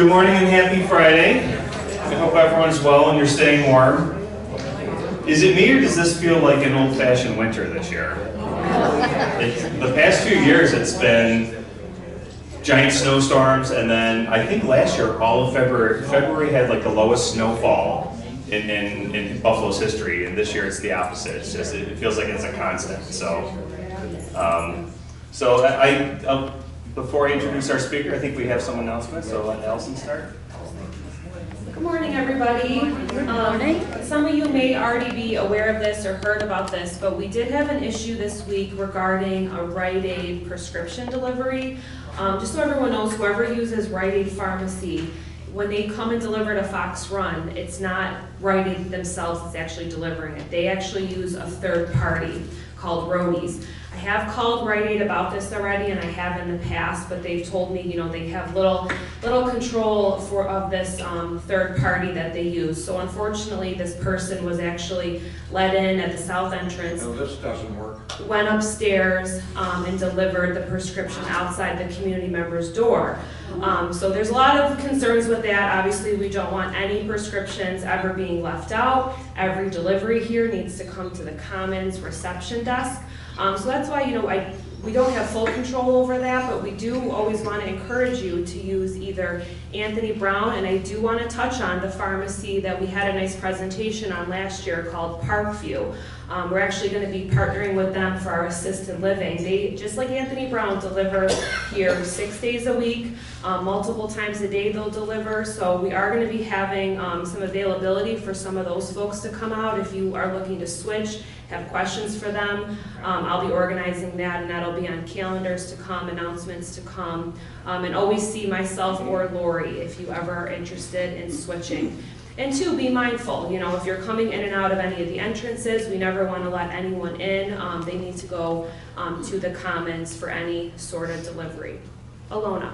Good morning and happy Friday. I hope everyone's well and you're staying warm. Is it me or does this feel like an old-fashioned winter this year? The past few years it's been giant snowstorms, and then I think last year all of February had like the lowest snowfall in Buffalo's history, and this year it's the opposite. It's just, it feels like it's a constant. So before I introduce our speaker, I think we have some announcements, so let Allison start. Good morning, everybody. Some of you may already be aware of this or heard about this, but we did have an issue this week regarding a Rite Aid prescription delivery. Just so everyone knows, whoever uses Rite Aid Pharmacy, when they come and deliver to Fox Run, it's not Rite Aid themselves that's actually delivering it. They actually use a third party called Roadies. I have called Rite Aid about this already, and I have in the past, but they've told me, they have little control of this third party that they use. So unfortunately, this person was actually let in at the south entrance. No, this doesn't work. Went upstairs and delivered the prescription outside the community member's door. So there's a lot of concerns with that. Obviously, we don't want any prescriptions ever being left out. Every delivery here needs to come to the Commons reception desk. So that's why, we don't have full control over that, but we do always want to encourage you to use either Anthony Brown, and I do want to touch on the pharmacy that we had a nice presentation on last year called Parkview. We're actually going to be partnering with them for our assisted living. They, just like Anthony Brown, deliver here 6 days a week, multiple times a day they'll deliver. So we are going to be having some availability for some of those folks to come out if you are looking to switch, have questions for them. I'll be organizing that, and that'll be on calendars to come, announcements to come, and always see myself or Lori if you ever are interested in switching. And two, be mindful, if you're coming in and out of any of the entrances, we never want to let anyone in. They need to go to the Commons for any sort of delivery. Alona.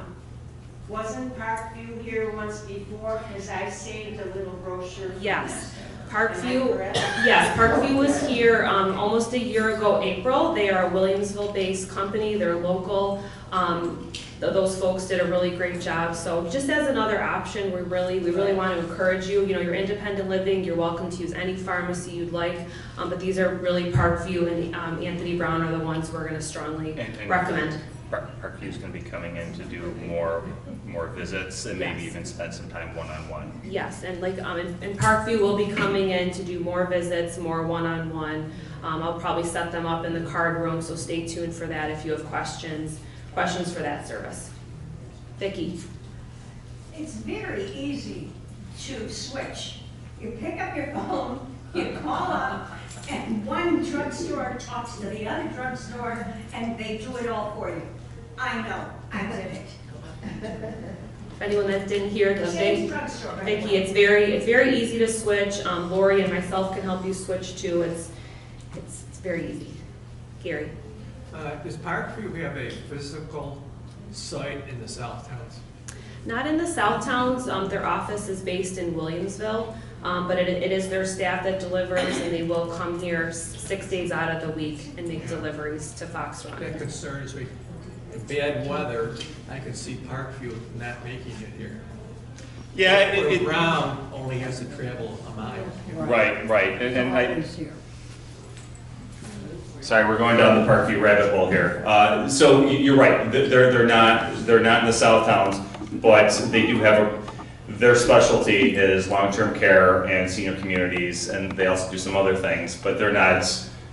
Wasn't Parkview here once before? Because I saved a little brochure. Yes. Parkview was here almost a year ago, April. They are a Williamsville-based company. They're local. Those folks did a really great job. So just as another option, we really want to encourage you. You're independent living. You're welcome to use any pharmacy you'd like. But these are really Parkview and Anthony Brown are the ones we're going to strongly recommend. Parkview is going to be coming in to do more visits and maybe even spend some time one-on-one. Yes, and and Parkview will be coming in to do more visits, more one-on-one. I'll probably set them up in the card room, so stay tuned for that if you have questions for that service. Vicki. It's very easy to switch. You pick up your phone, you call up, and one drugstore talks to the other drugstore, and they do it all for you. I know, I did it. If anyone that didn't hear the Vicki, it's very easy to switch. Lori and myself can help you switch too. It's very easy. Gary. Does Parkview have a physical site in the South Towns? Not in the South Towns. Their office is based in Williamsville, but it is their staff that delivers, and they will come here 6 days out of the week and make deliveries to Fox Run. That concerns me. In bad weather, I could see Parkview not making it here. Yeah, Brown only has to travel a mile. Right, and sorry, we're going down the Parkview rabbit hole here. So you're right. They're not in the South Towns, but they do have their specialty is long-term care and senior communities, and they also do some other things. But they're not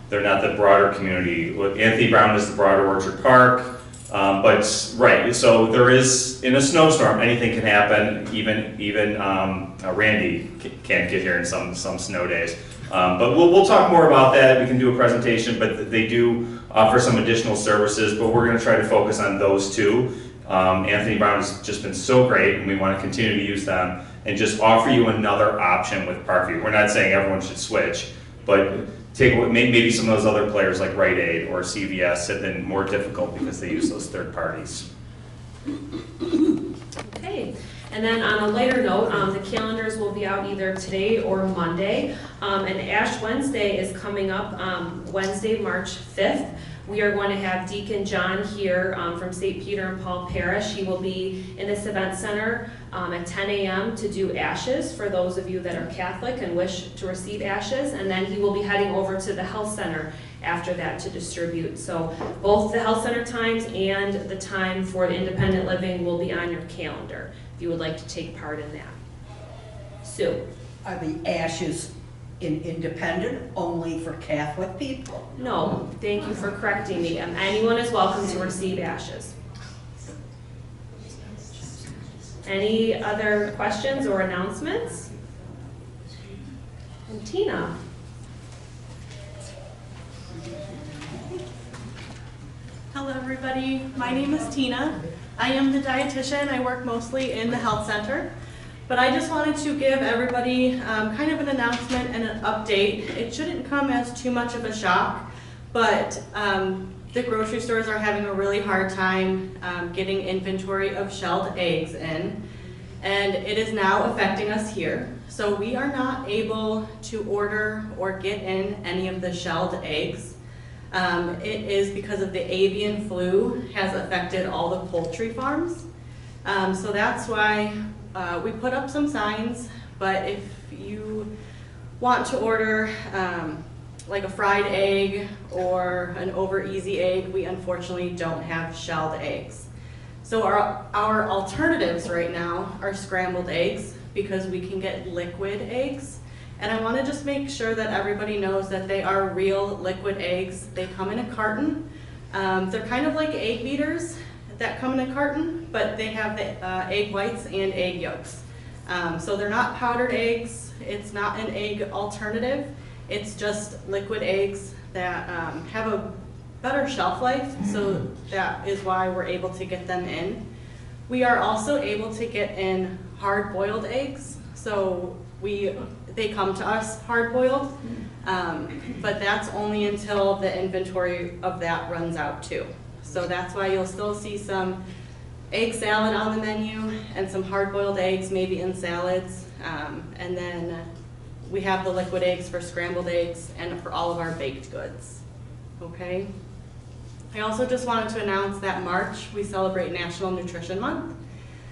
the broader community. Anthony Brown is the broader Orchard Park. But right, so there is, in a snowstorm, anything can happen. Even Randy can't get here in some snow days. But we'll talk more about that. We can do a presentation, but they do offer some additional services, but we're going to try to focus on those two. Anthony Brown has just been so great, and we want to continue to use them and just offer you another option with Parkview. We're not saying everyone should switch, but maybe some of those other players like Rite Aid or CVS have been more difficult because they use those third parties. Okay. And then on a lighter note, the calendars will be out either today or Monday. And Ash Wednesday is coming up Wednesday, March 5th. We are going to have Deacon John here from St. Peter and Paul Parish. He will be in this event center at 10 a.m. to do ashes for those of you that are Catholic and wish to receive ashes, and then he will be heading over to the health center after that to distribute. So both the health center times and the time for the independent living will be on your calendar if you would like to take part in that. Sue? Are the ashes in independent only for Catholic people? No, thank you for correcting me. Anyone is welcome to receive ashes. Any other questions or announcements? And Tina? Hello everybody, my name is Tina. I am the dietitian. I work mostly in the health center. But I just wanted to give everybody kind of an announcement and an update. It shouldn't come as too much of a shock, but the grocery stores are having a really hard time getting inventory of shelled eggs in, and it is now affecting us here. So we are not able to order or get in any of the shelled eggs. It is because of the avian flu has affected all the poultry farms. So that's why we put up some signs, but if you want to order like a fried egg or an over easy egg, we unfortunately don't have shelled eggs. So our alternatives right now are scrambled eggs because we can get liquid eggs. And I want to just make sure that everybody knows that they are real liquid eggs. They come in a carton. They're kind of like egg beaters that come in a carton, but they have the egg whites and egg yolks. So they're not powdered eggs. It's not an egg alternative. It's just liquid eggs that have a better shelf life, so that is why we're able to get them in. We are also able to get in hard-boiled eggs, so they come to us hard-boiled, but that's only until the inventory of that runs out too. So that's why you'll still see some egg salad on the menu and some hard-boiled eggs maybe in salads. And then we have the liquid eggs for scrambled eggs and for all of our baked goods. Okay? I also just wanted to announce that March we celebrate National Nutrition Month.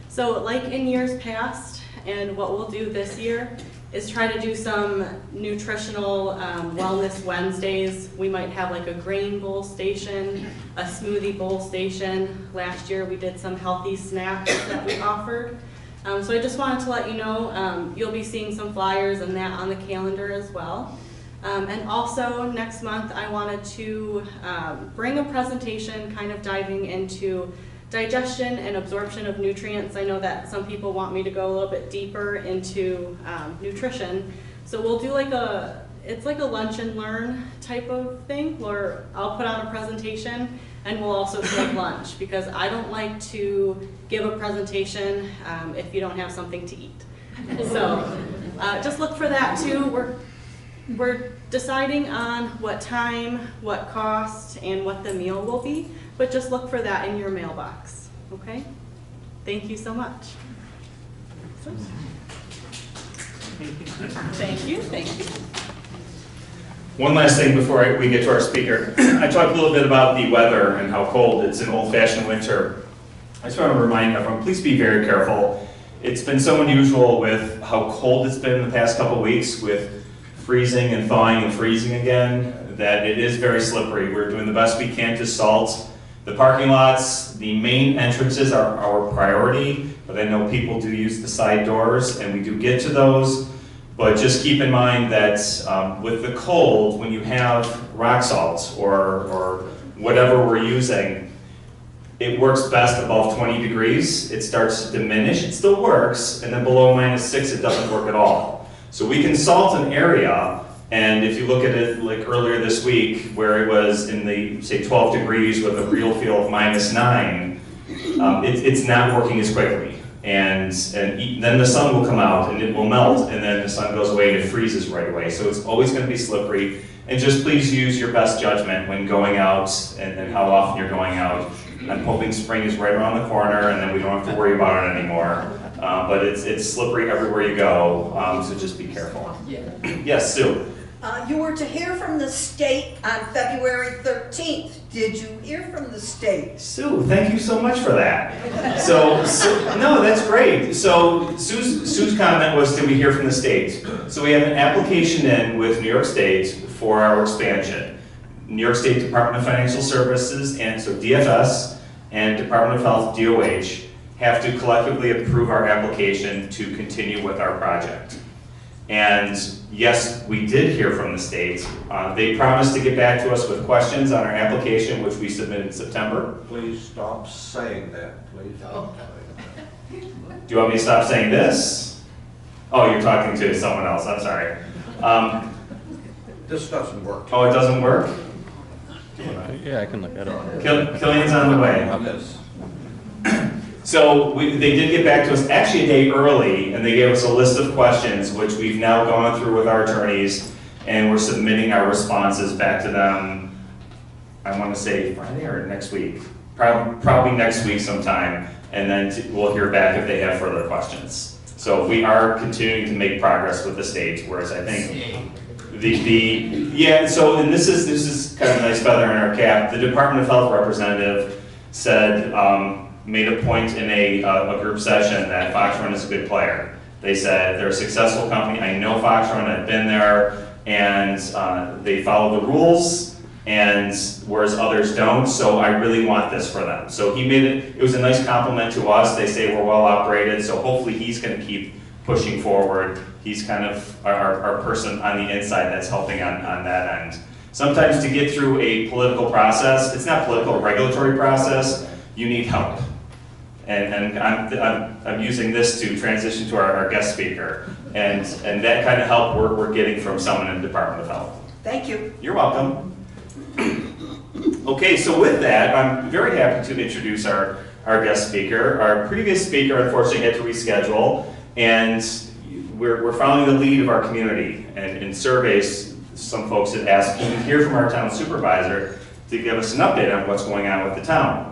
So like in years past, and what we'll do this year is try to do some nutritional wellness Wednesdays. We might have like a grain bowl station, a smoothie bowl station. Last year we did some healthy snacks that we offered. So I just wanted to let you know, you'll be seeing some flyers and that on the calendar as well. And also next month I wanted to bring a presentation kind of diving into digestion and absorption of nutrients. I know that some people want me to go a little bit deeper into nutrition. So we'll do it's like a lunch and learn type of thing where I'll put on a presentation and we'll also serve lunch because I don't like to give a presentation if you don't have something to eat. So just look for that too. We're deciding on what time, what cost, and what the meal will be, but just look for that in your mailbox, okay? Thank you so much. Thank you, thank you. One last thing before we get to our speaker. I talked a little bit about the weather and how cold it's an old-fashioned winter. I just want to remind everyone, please be very careful. It's been so unusual with how cold it's been in the past couple weeks with freezing and thawing and freezing again, that it is very slippery. We're doing the best we can to salt the parking lots. The main entrances are our priority, but I know people do use the side doors, and we do get to those. But just keep in mind that with the cold, when you have rock salt or whatever we're using, it works best above 20 degrees. It starts to diminish. It still works, and then below -6, it doesn't work at all. So we can salt an area, and if you look at it like earlier this week, where it was in the, say, 12 degrees with a real feel of -9, it's not working as quickly. And then the sun will come out and it will melt, and then the sun goes away and it freezes right away. So it's always going to be slippery. And just please use your best judgment when going out and how often you're going out. I'm hoping spring is right around the corner and then we don't have to worry about it anymore. But it's slippery everywhere you go, so just be careful. Yes, Sue? You were to hear from the state on February 13th Did you hear from the state? Sue, thank you so much for that. So no, that's great. So Sue's comment was, did we hear from the state? So we have an application in with New York State for our expansion. New York State Department of Financial Services, and so DFS and Department of Health, DOH, have to collectively approve our application to continue with our project. And yes, we did hear from the state. They promised to get back to us with questions on our application, which we submitted in September. Please stop saying that, please. Do you want me to stop saying this? Oh, you're talking to someone else, I'm sorry. This doesn't work. Oh, it doesn't work? Yeah, I can look at it. Killian's on the way. This. So they did get back to us actually a day early, and they gave us a list of questions, which we've now gone through with our attorneys, and we're submitting our responses back to them, I want to say Friday or next week. Probably next week sometime, and then we'll hear back if they have further questions. So we are continuing to make progress with the state, whereas I think so, and this is kind of a nice feather in our cap. The Department of Health representative said, made a point in a group session that Fox Run is a good player. They said they're a successful company. I know Fox Run, I've been there, and they follow the rules, and whereas others don't, so I really want this for them. So he made it was a nice compliment to us. They say we're well operated, so hopefully he's gonna keep pushing forward. He's kind of our person on the inside that's helping on that end. Sometimes to get through a political process, it's not political, regulatory process, you need help. And I'm using this to transition to our guest speaker. And that kind of help we're getting from someone in the Department of Health. Thank you. You're welcome. Okay, so with that, I'm very happy to introduce our guest speaker. Our previous speaker unfortunately had to reschedule, and we're following the lead of our community. And in surveys, some folks had asked, can we hear from our town supervisor to give us an update on what's going on with the town?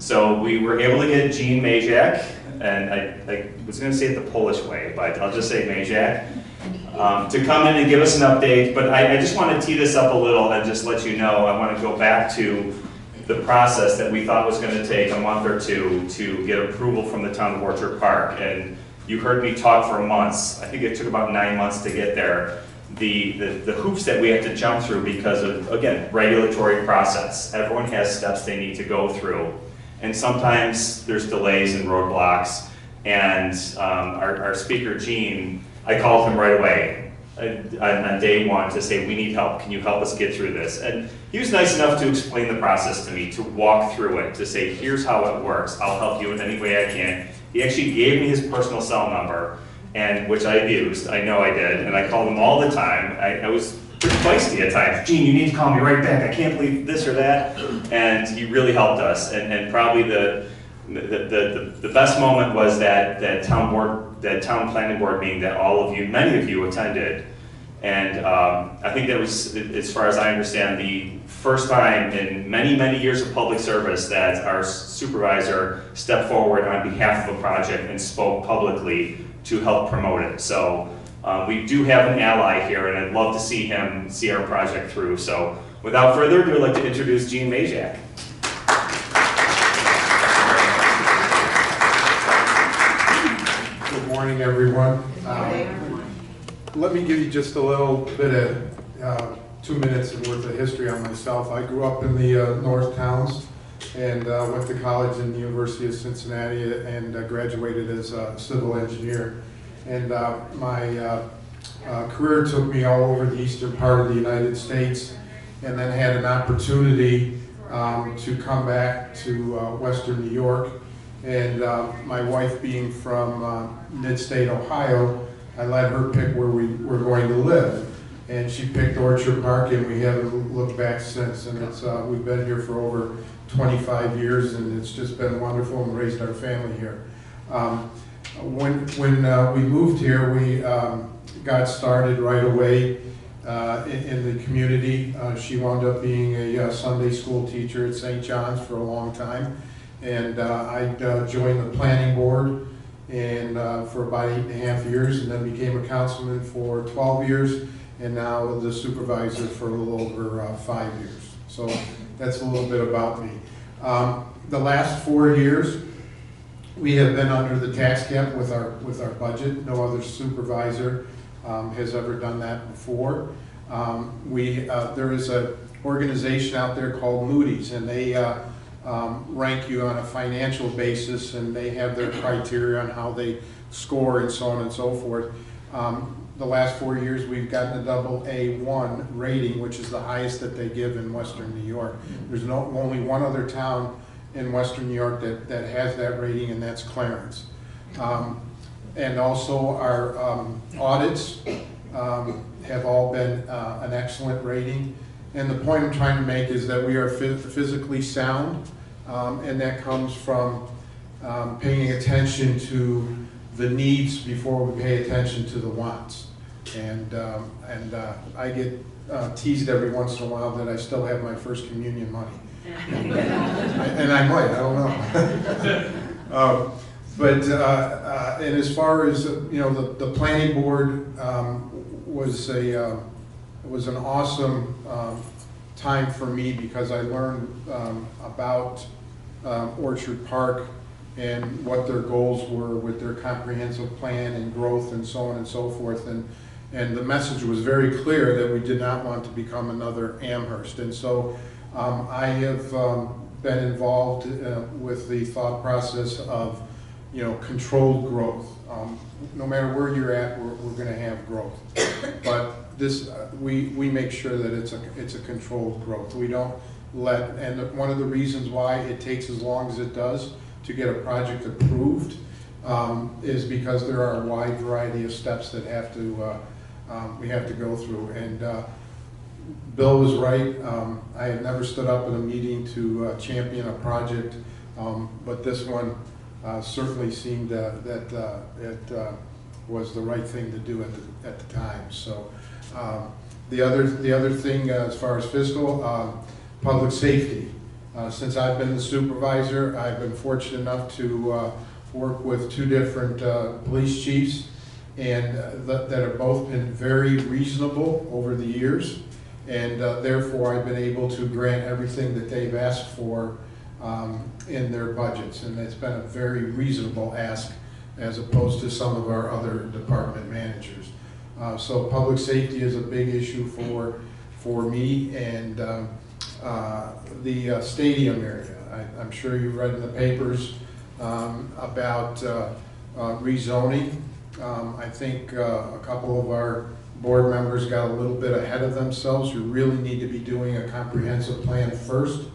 So we were able to get Jean Majak, and I was going to say it the Polish way, but I'll just say Majak, to come in and give us an update. But I just want to tee this up a little and just let you know, I want to go back to the process that we thought was going to take a month or two to get approval from the town of Orchard Park. And you heard me talk for months. I think it took about 9 months to get there. The hoops that we had to jump through because of, again, regulatory process. Everyone has steps they need to go through. And sometimes there's delays and roadblocks. And our speaker, Gene, I called him right away on day one to say, we need help. Can you help us get through this? And he was nice enough to explain the process to me, to walk through it, to say, here's how it works. I'll help you in any way I can. He actually gave me his personal cell number, and which I used. I know I did. And I called him all the time. I was pretty feisty at times. Gene, you need to call me right back. I can't believe this or that. And he really helped us. And probably the best moment was that town planning board meeting that many of you attended. And I think that was, as far as I understand, the first time in many, many years of public service that our supervisor stepped forward on behalf of a project and spoke publicly to help promote it. So we do have an ally here, and I'd love to see him see our project through. So without further ado, I'd like to introduce Gene Majak. Good morning, everyone. Let me give you just a little bit of 2 minutes worth of history on myself. I grew up in the North Towns and went to college in the University of Cincinnati and graduated as a civil engineer. And my career took me all over the eastern part of the United States, and then had an opportunity to come back to Western New York. And my wife being from mid-state Ohio, I let her pick where we were going to live. And she picked Orchard Park, and we haven't looked back since. And it's we've been here for over 25 years, and it's just been wonderful, and raised our family here. When we moved here, we got started right away in the community. She wound up being a Sunday school teacher at St. John's for a long time. And I joined the planning board and for about 8.5 years, and then became a councilman for 12 years, and now the supervisor for a little over 5 years. So that's a little bit about me. The last 4 years, we have been under the tax cap with our budget. No other supervisor has ever done that before. There is an organization out there called Moody's, and they rank you on a financial basis, and they have their criteria on how they score and so on and so forth. The last 4 years, we've gotten a double A1 rating, which is the highest that they give in Western New York. There's only one other town in Western New York that has that rating, and that's Clarence. And also our audits have all been an excellent rating. And the point I'm trying to make is that we are physically sound, and that comes from paying attention to the needs before we pay attention to the wants. And I get teased every once in a while that I still have my first communion money. And I might, I don't know. And as far as, the planning board was an awesome time for me, because I learned about Orchard Park and what their goals were with their comprehensive plan and growth and so on and so forth. And the message was very clear that we did not want to become another Amherst. And so I have been involved with the thought process of, controlled growth. No matter where you're at, we're going to have growth. But this, we make sure that it's a controlled growth. We don't and one of the reasons why it takes as long as it does to get a project approved is because there are a wide variety of steps that we have to go through. And Bill was right. I had never stood up in a meeting to champion a project, but this one certainly seemed that it was the right thing to do at the time. So the other thing as far as fiscal, public safety. Since I've been the supervisor, I've been fortunate enough to work with 2 different police chiefs, and that have both been very reasonable over the years, and therefore I've been able to grant everything that they've asked for in their budgets, and it's been a very reasonable ask as opposed to some of our other department managers. So public safety is a big issue for me, and the stadium area. I'm sure you've read in the papers about rezoning. I think a couple of our board members got a little bit ahead of themselves. You really need to be doing a comprehensive plan first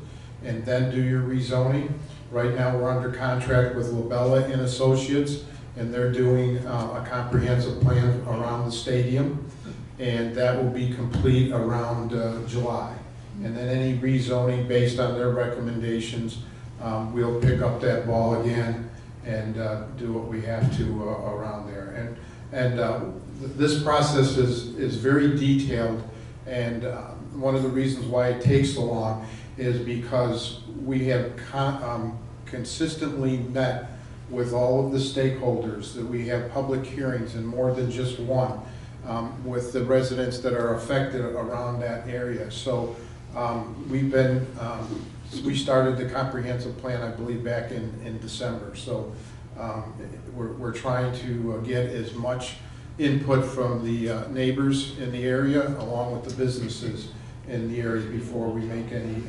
and then do your rezoning. Right now we're under contract with Labella and Associates, and they're doing a comprehensive plan around the stadium, and that will be complete around July. And then any rezoning based on their recommendations, we'll pick up that ball again and do what we have to around there. And this process is very detailed, and one of the reasons why it takes so long is because we have consistently met with all of the stakeholders, that we have public hearings, and more than just one, with the residents that are affected around that area. So we started the comprehensive plan, I believe, back in December. So we're trying to get as much input from the neighbors in the area, along with the businesses in the area, before we make any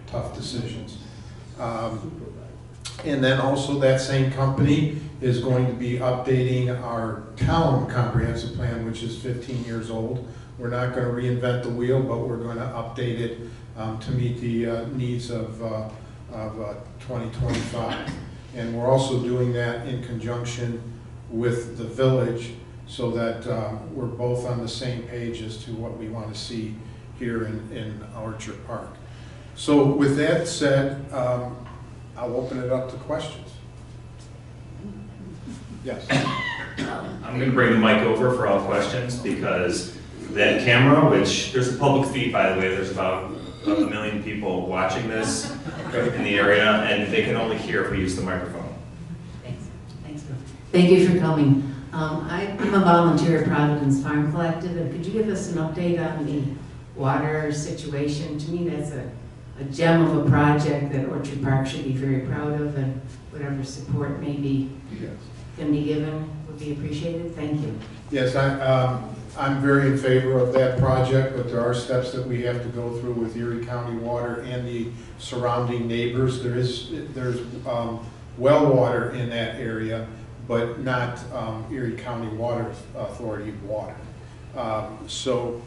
tough decisions. And then also that same company is going to be updating our town comprehensive plan, which is 15 years old. We're not going to reinvent the wheel, but we're going to update it to meet the needs of 2025. And we're also doing that in conjunction with the village, so that we're both on the same page as to what we want to see here in Orchard Park. So with that said, I'll open it up to questions. Yes. I'm going to bring the mic over for all questions, because that camera, which there's a public feed, by the way, there's about 1 million people watching this in the area, and they can only hear if we use the microphone. Thanks. Thank you for coming. I'm a volunteer at Providence Farm Collective, and could you give us an update on the water situation? To me, that's a a gem of a project that Orchard Park should be very proud of, and whatever support maybe can be given would be appreciated. Thank you. Yes, I'm very in favor of that project, but there are steps that we have to go through with Erie County Water and the surrounding neighbors. There's well water in that area, but not Erie County Water Authority water. So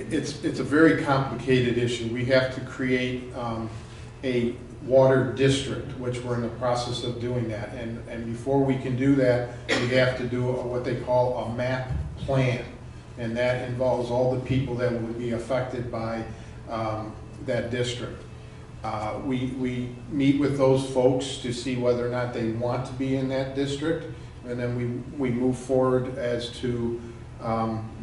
it's a very complicated issue. We have to create a water district, which we're in the process of doing that. And before we can do that, we have to do what they call a MAP plan. And that involves all the people that would be affected by that district. We meet with those folks to see whether or not they want to be in that district. And then we move forward as to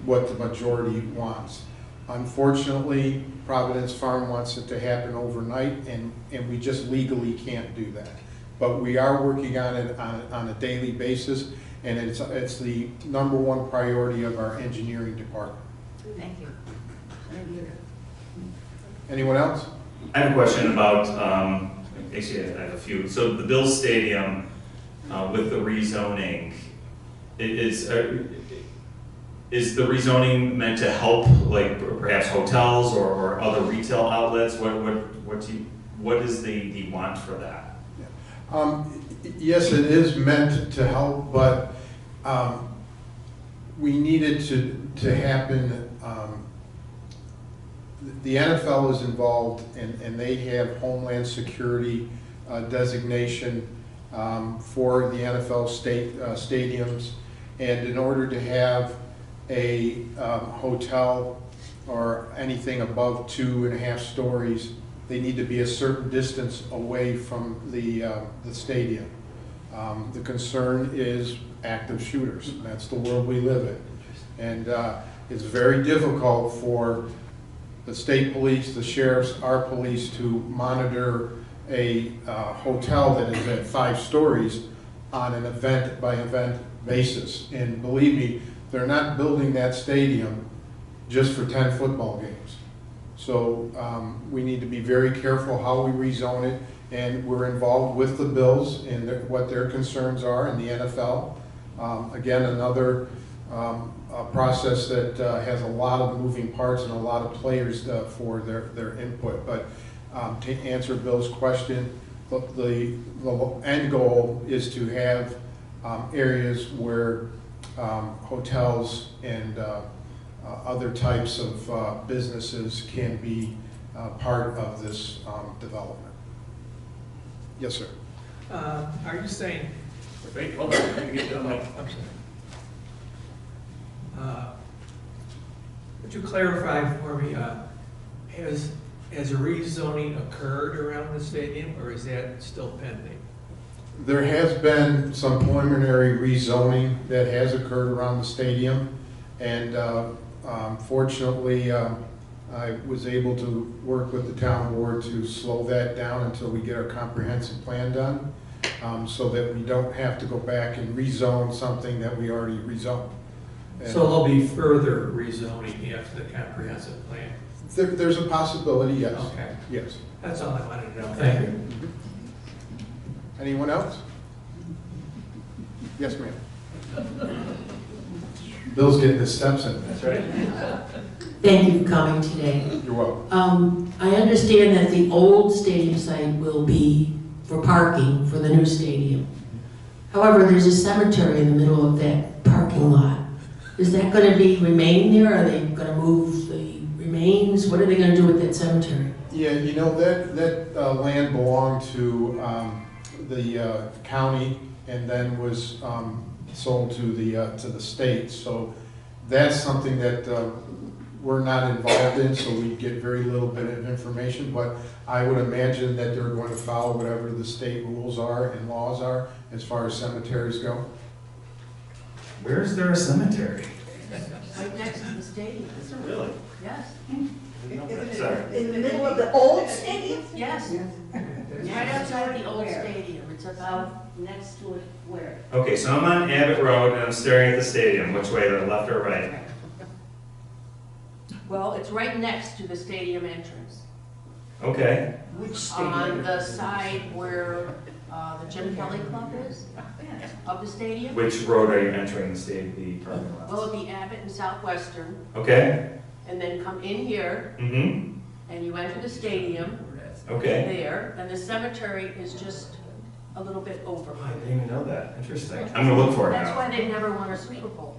what the majority wants. Unfortunately, Providence Farm wants it to happen overnight, and we just legally can't do that. But we are working on it on a daily basis, and it's the #1 priority of our engineering department. Thank you. Anyone else? I have a question about, actually I have a few. So the Bills Stadium with the rezoning, is the rezoning meant to help, like perhaps hotels or other retail outlets? What is the want for that? Yes, it is meant to help, but we need it to happen. The NFL is involved, and they have Homeland Security designation for the NFL stadiums, and in order to have a hotel or anything above 2.5 stories, they need to be a certain distance away from the stadium. The concern is active shooters, and that's the world we live in. And it's very difficult for the state police, the sheriffs, our police to monitor a hotel that is at 5 stories on an event-by-event basis. And believe me, they're not building that stadium just for 10 football games. So we need to be very careful how we rezone it, and we're involved with the Bills in what their concerns are in the NFL. Again, another process that has a lot of moving parts and a lot of players for their input. But to answer Bill's question, the end goal is to have areas where hotels and other types of businesses can be part of this development. Yes, sir. Are you saying? Wait, hold on. Let me get done. I'm sorry. Would you clarify for me? Has a rezoning occurred around the stadium, or is that still pending? There has been some preliminary rezoning that has occurred around the stadium, and fortunately, I was able to work with the town board to slow that down until we get our comprehensive plan done, so that we don't have to go back and rezone something that we already rezoned. So there'll be further rezoning after the comprehensive plan? There's a possibility, yes. Okay. Yes. That's all I wanted to know. Thank you. Anyone else? Yes, ma'am. Bill's getting his steps in. That's right. Thank you for coming today. You're welcome. I understand that the old stadium site will be for parking for the new stadium. However, there's a cemetery in the middle of that parking lot. Is that going to remain there? Are they going to move the remains? What are they going to do with that cemetery? Yeah, you know, that land belonged to the county and then was sold to the state. So that's something that we're not involved in, so we get very little bit of information, but I would imagine that they're going to follow whatever the state rules are and laws are as far as cemeteries go. Where is there a cemetery? Right next to the stadium. Really? Yes. Sorry. In the middle of the old stadium? Yes. Right outside the old stadium. It's about next to it where? Okay, so I'm on Abbott Road and I'm staring at the stadium. Which way, the left or right? Well, it's right next to the stadium entrance. Okay. Which On stadium? the side where the Jim Kelly Club is, of the stadium. Which road are you entering the parking lot? Well, it'd be Abbott and Southwestern, Okay. and then come in here, Mm-hmm. and you enter the stadium Okay. there, and the cemetery is just a little bit over. I didn't even know that. Interesting. I'm gonna look for it That's now. why they never won a Super Bowl.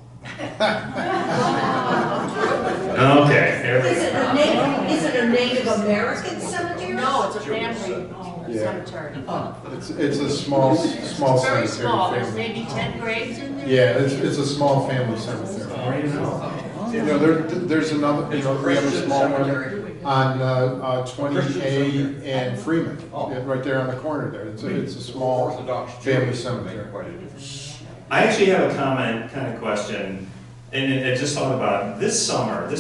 Okay, there we Is it go. is it a Native American cemetery? No, it's a family Yeah. cemetery. It's a small It's cemetery. very small, there's family. maybe 10 graves in there. Yeah, it's a small family cemetery. How do you know? You know, there's another, we have a small one on 20A and Freeman, right there on the corner there. It's a small family cemetery. I actually have a comment, kind of question, and I just thought about it. This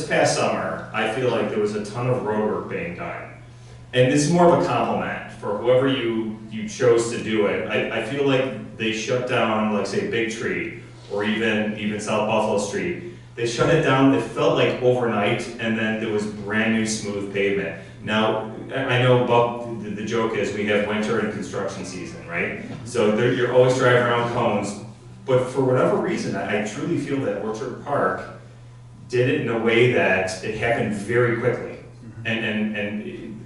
past summer, I feel like there was a ton of road work being done. And this is more of a compliment for whoever you chose to do it. I feel like they shut down, like say, Big Tree, or even South Buffalo Street. They shut it down, it felt like overnight, and then there was brand new smooth pavement. Now, I know, Bob, the joke is we have winter and construction season, right? So you're always driving around cones, but for whatever reason, I truly feel that Orchard Park did it in a way that it happened very quickly. And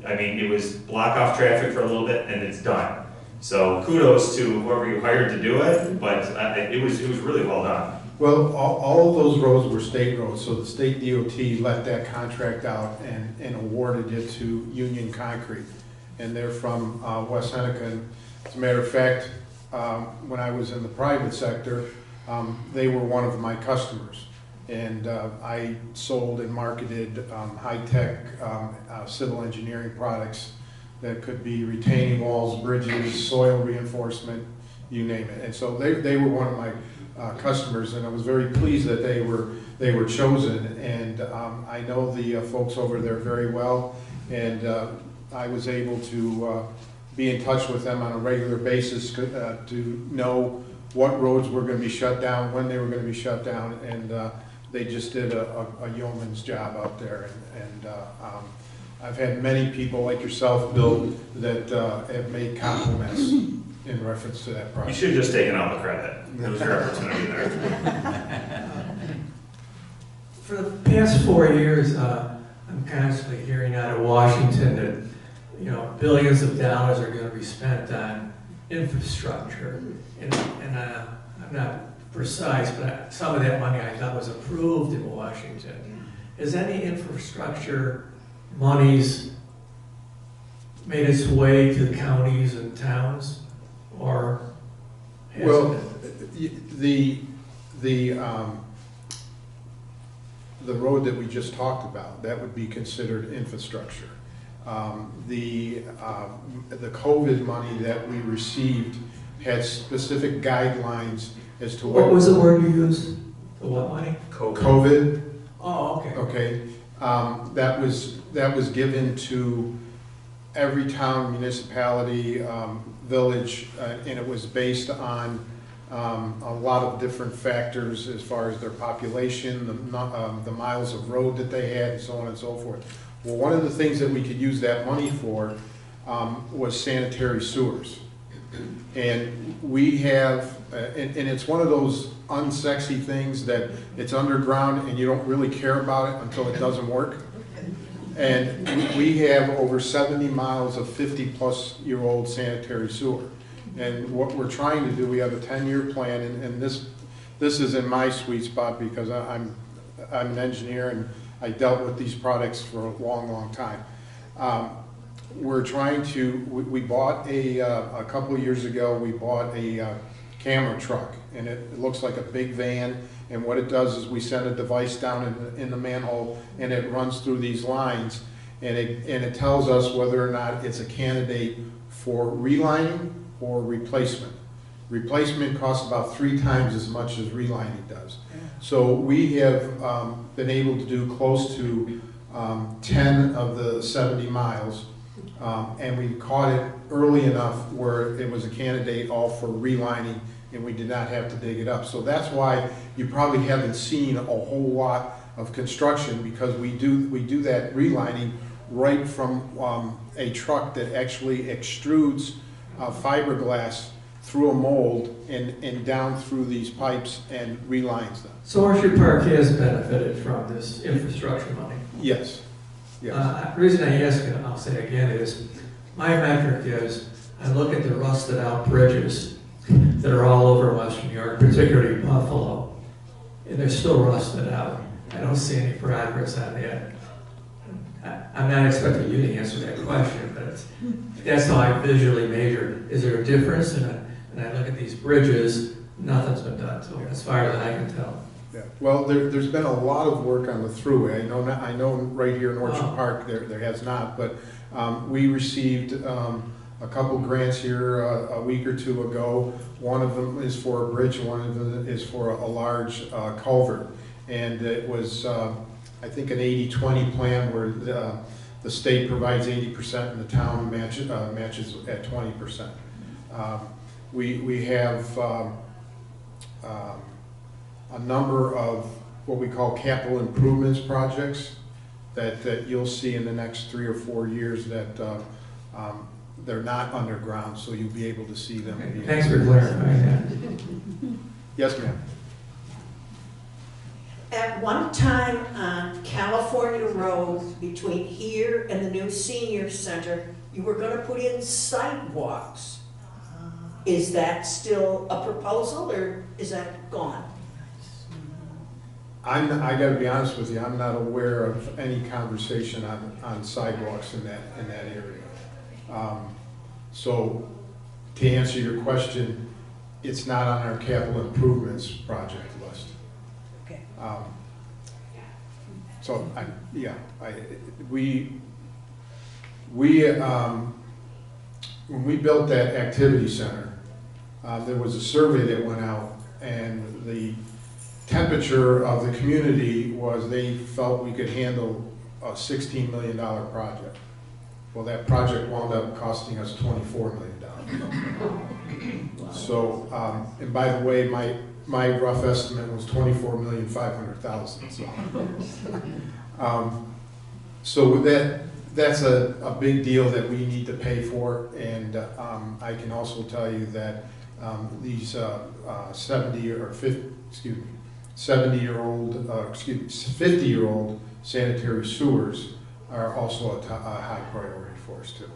I mean, it was block off traffic for a little bit and it's done. So kudos to whoever you hired to do it, but it was really well done. Well, all of those roads were state roads, so the state DOT let that contract out and awarded it to Union Concrete. And they're from West Seneca. And as a matter of fact, when I was in the private sector, they were one of my customers. And I sold and marketed high-tech civil engineering products that could be retaining walls, bridges, soil reinforcement, you name it. And so they were one of my customers, and I was very pleased that they were chosen. And I know the folks over there very well, and I was able to be in touch with them on a regular basis to know what roads were going to be shut down, when they were going to be shut down, and they just did a yeoman's job out there. And I've had many people like yourself, Bill, that have made compliments in reference to that You project. should have just taken all the credit. It was your opportunity there. For the past 4 years, I'm constantly hearing out of Washington that, you know, billions of dollars are going to be spent on infrastructure. And I'm not precise, but some of that money I thought was approved in Washington. Has any infrastructure monies made its way to the counties and towns, or hasn't Well, it? the road that we just talked about, that would be considered infrastructure. The COVID money that we received had specific guidelines as to What was the word you used? The what money? COVID. Oh, okay. Okay, that was given to every town, municipality, village, and it was based on a lot of different factors as far as their population, the miles of road that they had, and so on and so forth. Well, one of the things that we could use that money for was sanitary sewers. And we have, and it's one of those unsexy things that it's underground and you don't really care about it until it doesn't work. And we have over 70 miles of 50-plus-year-old sanitary sewer. And what we're trying to do, we have a 10-year plan, and this is in my sweet spot because I'm an engineer and I dealt with these products for a long, long time. We're trying to, we bought a couple of years ago, we bought a camera truck, and it looks like a big van, and what it does is we send a device down in the manhole, and it runs through these lines, and it tells us whether or not it's a candidate for relining or replacement. Replacement costs about 3 times as much as relining does. So we have been able to do close to 10 of the 70 miles, and we caught it early enough where it was a candidate all for relining, and we did not have to dig it up. So that's why you probably haven't seen a whole lot of construction, because we do that relining right from a truck that actually extrudes fiberglass through a mold and down through these pipes and relines them. So Orchard Park has benefited from this infrastructure money. Yes, yes. The reason I ask, and I'll say it again, is my metric is I look at the rusted out bridges that are all over Western New York, particularly Buffalo, and they're still rusted out. I don't see any progress on that. I'm not expecting you to answer that question, but that's how I visually measure. Is there a difference? And I look at these bridges, nothing's been done to them, as far as I can tell. Yeah. Well, there's been a lot of work on the thruway. I know right here in Orchard Park there has not, but we received a couple grants here a week or two ago. One of them is for a bridge, one of them is for a large culvert. And it was, I think, an 80-20 plan where the state provides 80% and the town matches at 20%. We have a number of what we call capital improvements projects that you'll see in the next 3 or 4 years that they're not underground, so you'll be able to see them. Okay. Thanks for clarifying that. Yes, ma'am. At one time on California Road between here and the new senior center, you were going to put in sidewalks. Is that still a proposal, or is that gone? I got to be honest with you, I'm not aware of any conversation on sidewalks in that area. So to answer your question, it's not on our capital improvements project list. Okay. So when we built that activity center, there was a survey that went out, and the temperature of the community was they felt we could handle a $16 million project. Well, that project wound up costing us $24 million. So, and by the way, my rough estimate was $24,500,000. So that's a big deal that we need to pay for, and I can also tell you that these 50-year-old sanitary sewers are also a high priority for us too.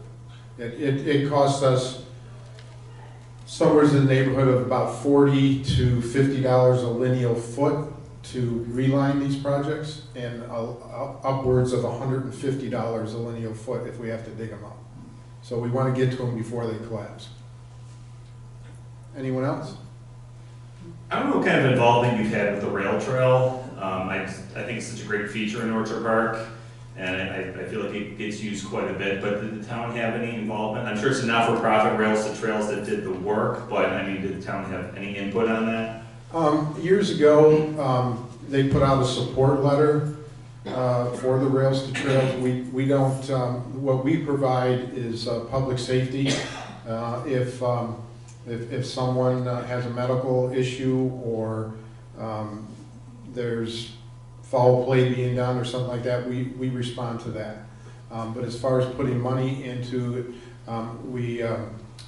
It costs us somewhere in the neighborhood of about $40 to $50 a lineal foot to reline these projects, and upwards of $150 a lineal foot if we have to dig them up. So we want to get to them before they collapse. Anyone else? I don't know what kind of involvement you've had with the rail trail. I think it's such a great feature in Orchard Park, and I feel like it gets used quite a bit, but did the town have any involvement? I'm sure it's a not-for-profit Rails to Trails that did the work, but I mean, did the town have any input on that? Years ago, they put out a support letter for the Rails to Trails. We don't, what we provide is public safety. If someone has a medical issue, or there's foul play being done or something like that, we respond to that. But as far as putting money into it,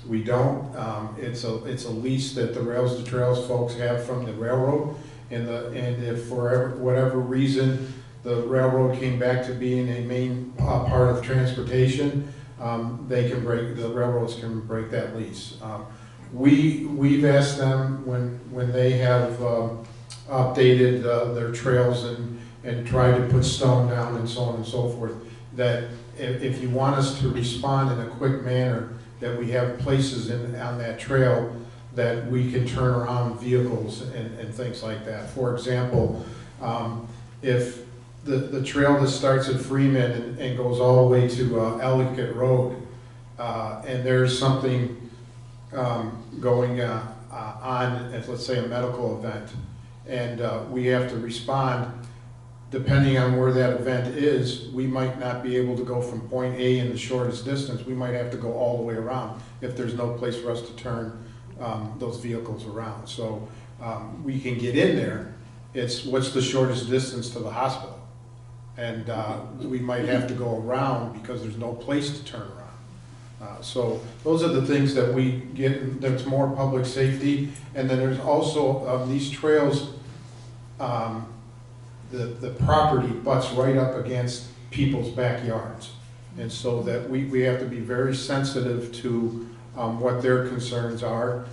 we don't. It's a lease that the Rails to Trails folks have from the railroad, and if for whatever reason the railroad came back to being a main part of transportation, the railroads can break that lease. We've asked them when they have updated their trails and tried to put stone down and so on and so forth, that if you want us to respond in a quick manner, that we have places on that trail that we can turn around vehicles and things like that. For example, if the trail that starts at Freeman and goes all the way to Ellicott Road, and there's something going on, as let's say a medical event, and we have to respond, depending on where that event is, we might not be able to go from point A in the shortest distance. We might have to go all the way around if there's no place for us to turn those vehicles around. So we can get in there, It's what's the shortest distance to the hospital? And we might have to go around because there's no place to turn around. So those are the things that we get, there's more public safety. And then there's also these trails, the property butts right up against people's backyards. And so that we have to be very sensitive to what their concerns are.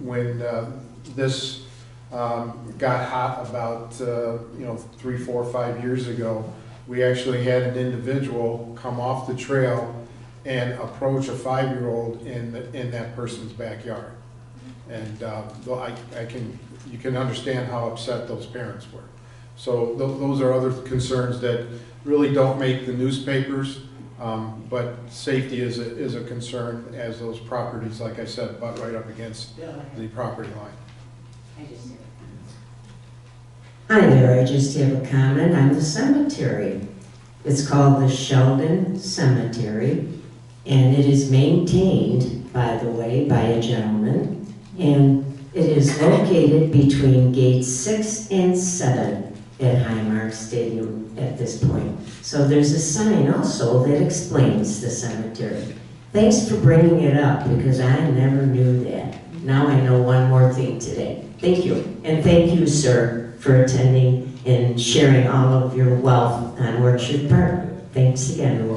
When this got hot about 3, 4, 5 years ago, we actually had an individual come off the trail and approach a 5-year-old in that person's backyard. And you can understand how upset those parents were. So those are other concerns that really don't make the newspapers, but safety is a concern as those properties, like I said, butt right up against the property line. Hi there, I just have a comment on the cemetery. It's called the Sheldon Cemetery, and it is maintained, by the way, by a gentleman, and it is located between gates 6 and 7 at Highmark Stadium at this point. So there's a sign also that explains the cemetery. Thanks for bringing it up, because I never knew that. Now I know one more thing today. Thank you. And thank you, sir, for attending and sharing all of your wealth on Orchard Park. Thanks again.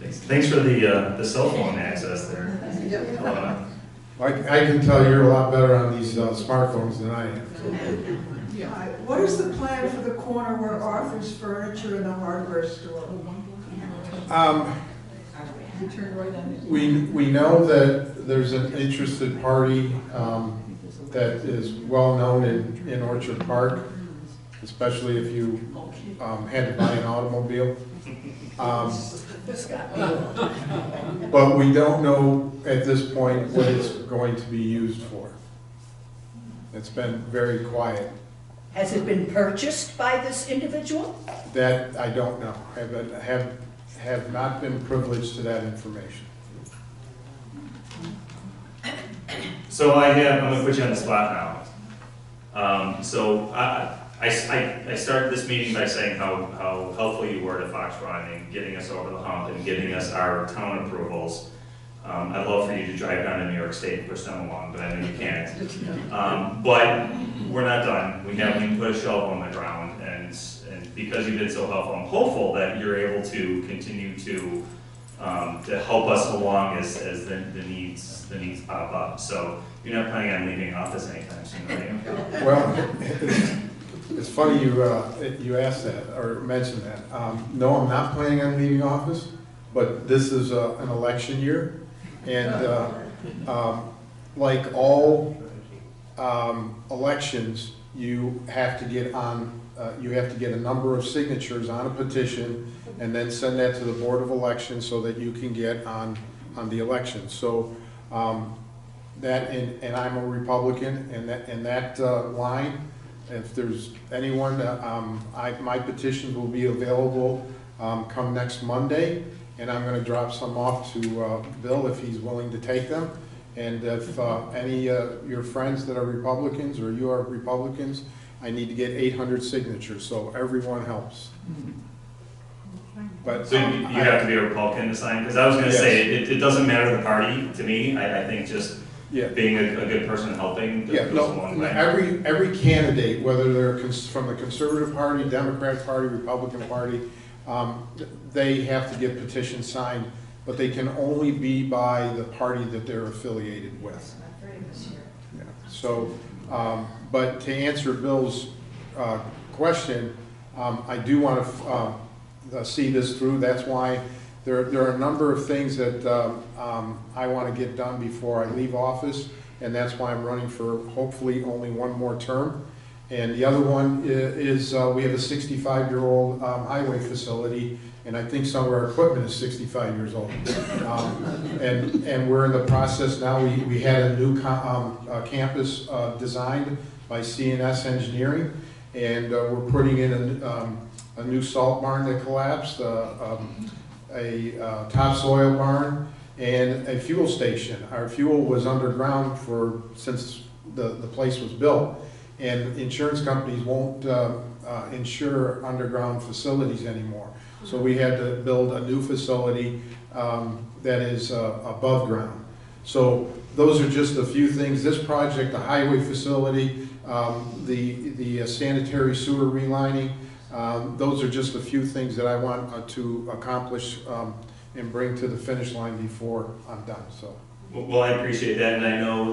Thanks for the cell phone access there. I can tell you're a lot better on these smartphones than I am. What is the plan for the corner where Arthur's Furniture and the hardware store? We know that there's an interested party that is well known in Orchard Park, especially if you had to buy an automobile. But we don't know at this point what it's going to be used for. It's been very quiet. Has it been purchased by this individual? That I don't know. Have not been privileged to that information. So I'm gonna put you on the spot now. So I started this meeting by saying how helpful you were to Fox Run in getting us over the hump and getting us our town approvals. I'd love for you to drive down to New York State and push them along, but I know you can't. But we're not done. We haven't put a shovel on the ground, and because you've been so helpful, I'm hopeful that you're able to continue to help us along as the needs pop up. So you're not planning on leaving office anytime soon, are you? Well, it's funny you asked that or mentioned that. No, I'm not planning on leaving office, but this is an election year, and like all elections, you have to get a number of signatures on a petition, and then send that to the Board of Elections so that you can get on the election. So that and I'm a Republican, and that line. If there's anyone, my petitions will be available come next Monday, and I'm going to drop some off to Bill if he's willing to take them. And if any of your friends that are Republicans or you are Republicans, I need to get 800 signatures, so everyone helps. But so you have to be a Republican to sign? Because I was going to say, it doesn't matter the party to me. I think just being a good person helping goes a long way. Every candidate, whether they're from the Conservative Party, Democrat Party, Republican Party, they have to get petitions signed, but they can only be by the party that they're affiliated with. Yeah. So, but to answer Bill's question, I do want to see this through. That's why there are a number of things that I want to get done before I leave office, and that's why I'm running for hopefully only one more term. And the other one is we have a 65-year-old highway facility, and I think some of our equipment is 65 years old. And we're in the process now. We had a new campus designed by CNS Engineering, and we're putting in a new salt barn that collapsed, a topsoil barn, and a fuel station. Our fuel was underground since the place was built. and insurance companies won't insure underground facilities anymore. So we had to build a new facility that is above ground. So those are just a few things. This project, the highway facility, the sanitary sewer relining, those are just a few things that I want to accomplish and bring to the finish line before I'm done. So. Well, I appreciate that, and I know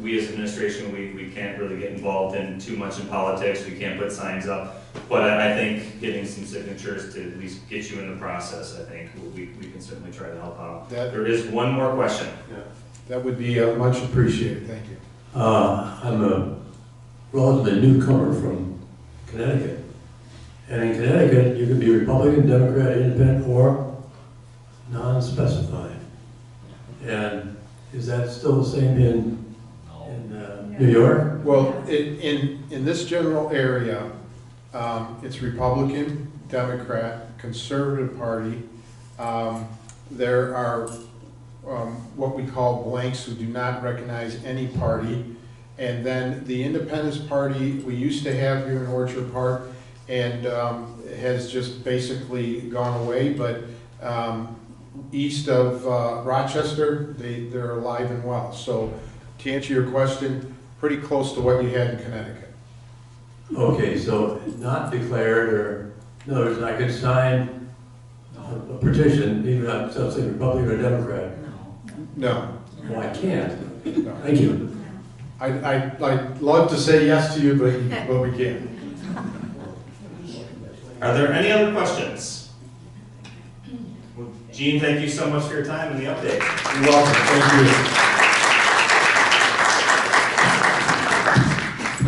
we as administration, we can't really get involved in too much in politics, we can't put signs up, but I think getting some signatures to at least get you in the process, I think we can certainly try to help out. There is one more question. Yeah, that would be much appreciated, thank you. I'm a relatively newcomer from Connecticut, and in Connecticut, you can be Republican, Democrat, Independent, or non-specified. And is that still the same in New York? Well, in this general area, it's Republican, Democrat, Conservative Party. There are what we call blanks who do not recognize any party. And then the Independence Party we used to have here in Orchard Park and has just basically gone away. But east of Rochester, they're alive and well. So to answer your question, pretty close to what you had in Connecticut. Okay, so not declared, or in other words, I could sign a petition, even if I'm saying Republican or Democrat. No. Well, I can't. No. Thank you. I'd love to say yes to you, but we can't. Are there any other questions? Well, Gene, thank you so much for your time and the update. You're welcome. Thank you.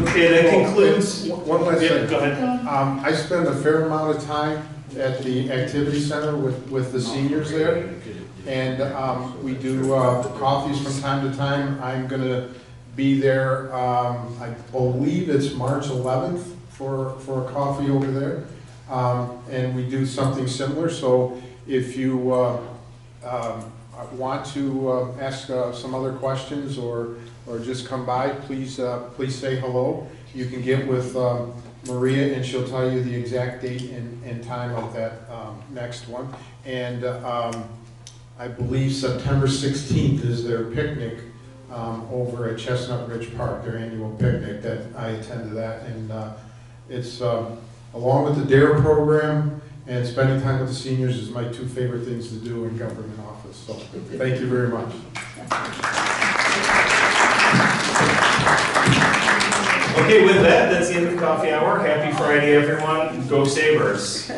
Okay, that concludes. One last Yeah, thing. go ahead. I spend a fair amount of time at the activity center with the seniors there, and we do coffees from time to time. I'm going to be there. I believe it's March 11th for a coffee over there, and we do something similar. So if you want to ask some other questions or just come by, please say hello. You can get with Maria and she'll tell you the exact date and time of that next one. And I believe September 16th is their picnic over at Chestnut Ridge Park, their annual picnic that I attend to that. And it's along with the DARE program and spending time with the seniors is my two favorite things to do in government office. So thank you very much. Okay, with that, that's the end of the coffee hour. Happy Friday, everyone. Go Sabres.